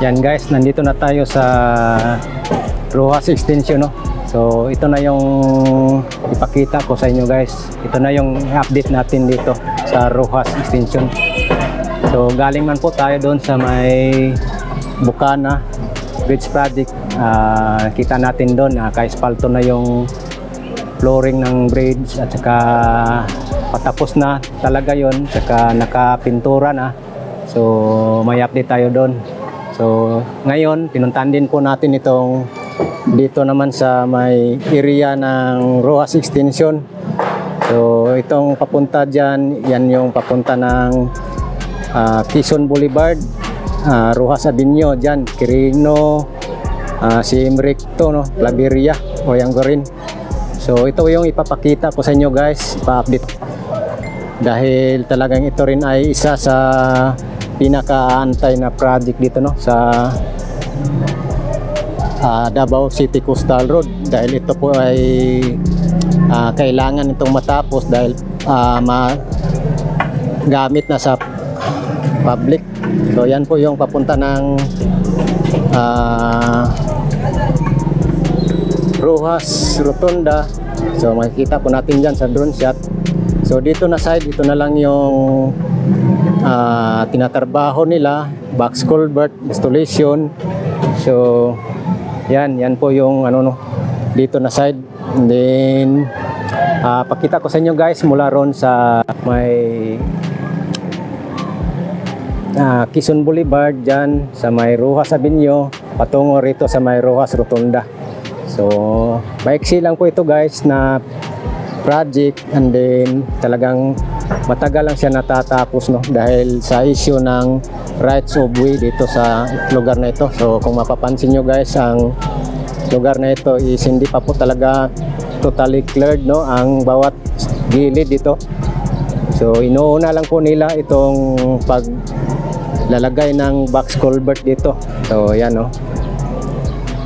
Yan guys, nandito na tayo sa Rojas Extension, no? So ito na yung ipakita ko sa inyo guys. Ito na yung update natin dito sa Rojas Extension. So galing man po tayo doon sa may Bukana Bridge Project. Kita natin doon, ka-espalto na yung flooring ng bridge at saka patapos na talaga yon, saka nakapintura na. So may update tayo doon. So ngayon pinuntahan din po natin itong dito naman sa may area ng Rojas Extension. So itong papunta dyan, yan yung papunta ng Quezon Boulevard, Rojas Avenue dyan, Quirino, Siem Recto, no? Claveria, Oyangurin. So ito yung ipapakita ko sa inyo guys, ipa-update. Dahil talagang ito rin ay isa sa pinakaantay na project dito, no, sa Davao City Coastal Road, dahil ito po ay kailangan itong matapos dahil magamit na sa public. So yan po yung papunta ng Rojas Rotunda. So makikita po natin dyan sa drone shot. So dito na side, ito na lang yung tinatrabaho nila, box culvert installation. So yan po yung ano, no, dito na side. And then pakita ko sa inyo guys mula ron sa may Quezon Boulevard dyan sa may Rojas Avenue patungo rito sa may Rojas Rotunda. So maiksi lang po ito guys na project, and then talagang matagal lang siya natatapos, no, dahil sa issue ng rights of way dito sa lugar na ito. So kung mapapansin nyo guys, ang lugar na ito is hindi pa po talaga totally cleared, no, ang bawat gilid dito. So inuuna lang po nila itong paglalagay ng box culvert dito. So yan, no.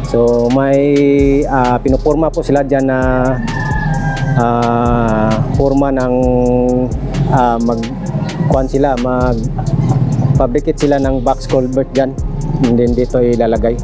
So may pinuporma po sila dyan na forma ng mag-fabricate sila ng box culvert dyan, and then dito ilalagay.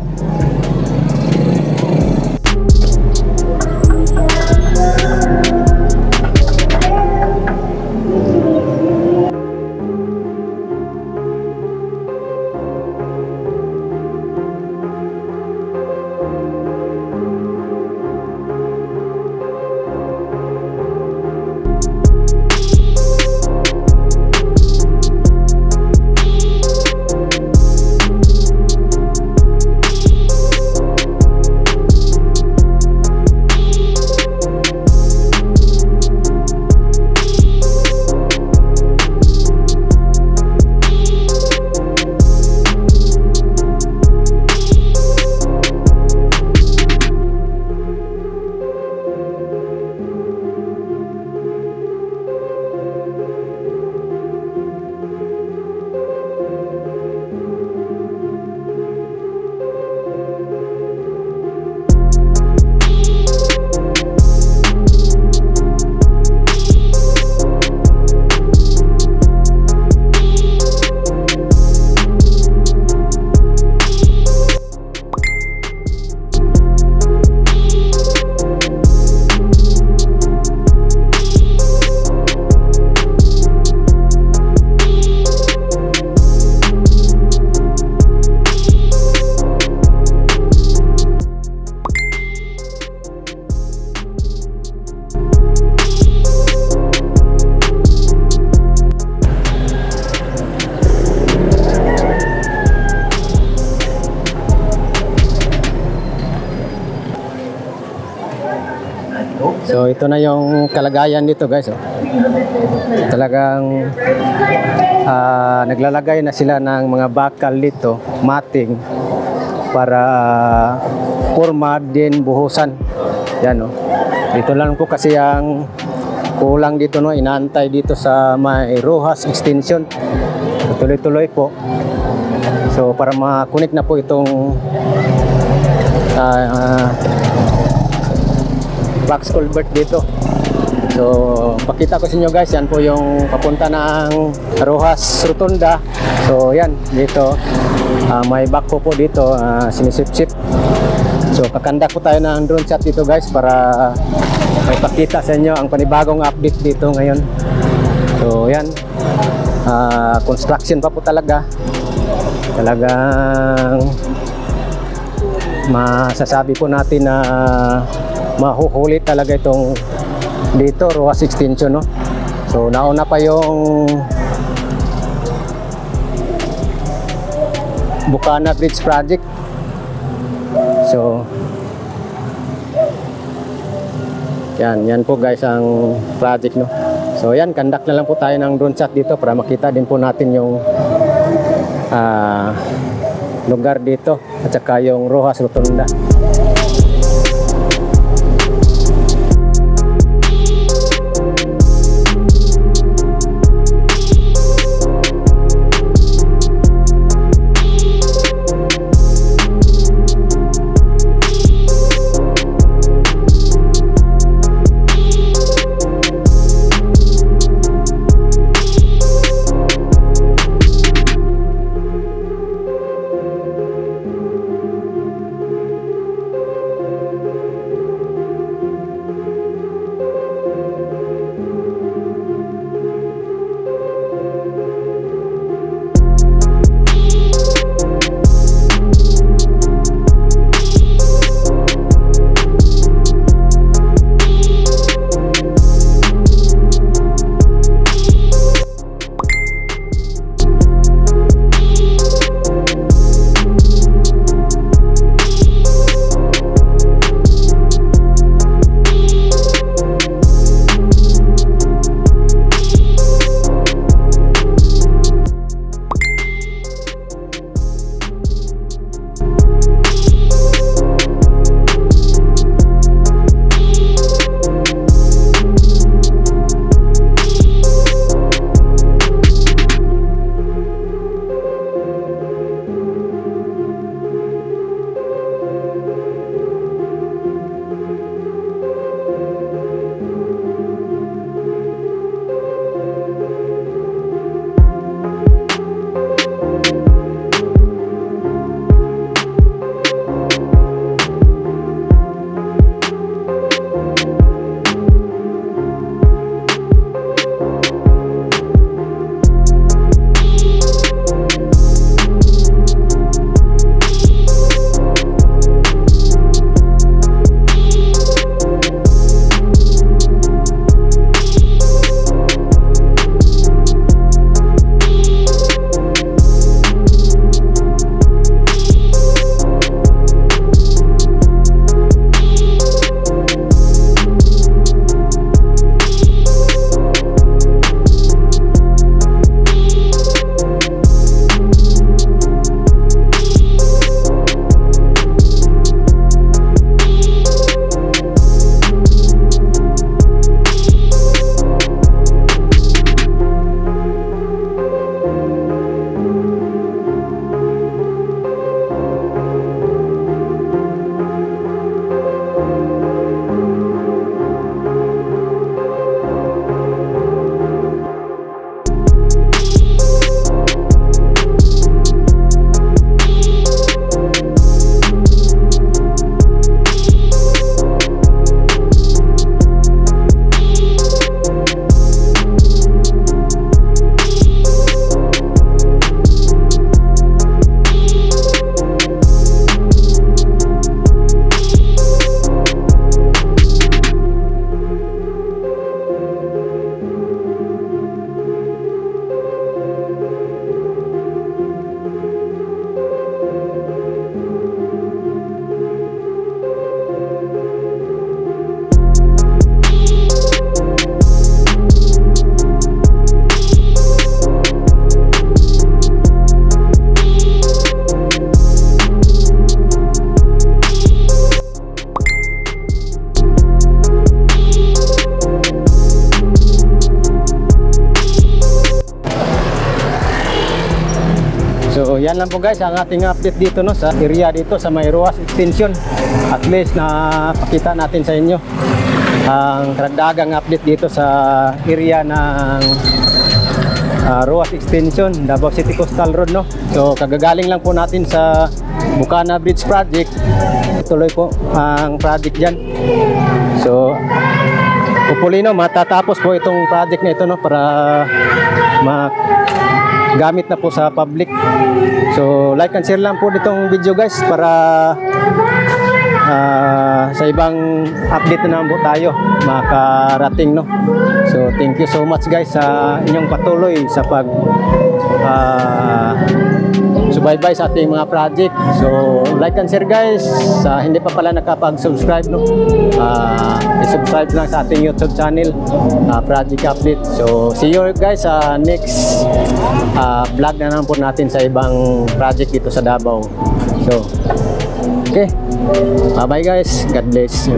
So ito na yung kalagayan dito guys, oh. Talagang naglalagay na sila ng mga bakal dito, mating, para forma din buhusan. Yan, oh. Dito lang po kasi ang kulang dito, no, inaantay dito sa may Rojas Extension. Tuloy-tuloy po. So para ma-connect na po itong box culvert dito. So, pakita ko sa inyo guys, yan po yung papunta ng Roxas Rotunda. So, yan, dito. May backhoe po dito, sinisip-sip. So, kakanda po tayo ng drone shot dito guys para may pakita sa inyo ang panibagong update dito ngayon. So, yan. Construction pa po talaga. Talagang masasabi po natin na mahuhuli talaga itong dito Roxas Extension, no? So nauna pa yung Bukana Bridge Project. So yan po guys ang project, no? So yan, conduct na lang po tayo ng drone shot dito para makita din po natin yung lugar dito at saka yung Roxas Rotunda. So yan lang po guys ang ating update dito no, sa area dito sa may Roxas Extension. At least na pakita natin sa inyo ang karagdagang update dito sa area ng Roas Extension, Davao City Coastal Road, no? So kagagaling lang po natin sa Bukana Bridge Project. Tuloy po ang project dyan. So hopefully, no, matatapos po itong project na ito, no, para magamit na po sa public. So like and share lang po ditong video guys para sa ibang update na naman po tayo makarating, no. So thank you so much guys sa inyong patuloy sa pag subaybay sa ating mga project. So like and share guys, sa hindi pa pala nakapag-subscribe, no, i-subscribe lang sa ating YouTube channel, Project Update. So see you guys sa next vlog na naman po natin sa ibang project dito sa Davao. So okay, bye bye guys, God bless you.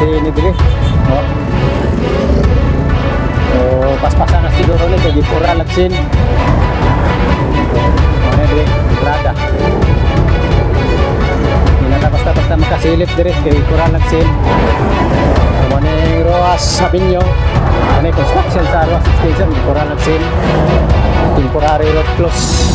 Ni dire. Oh. So paspasan na siguro ni kay Pura Laksin. Ano dire? Entrada. Hindi na basta makasilip dire kay Pura Laksin. So ano yung Roas Sabinyo? Ano yung construction sa Roas Extension? Pura Laksin. Temporary road close.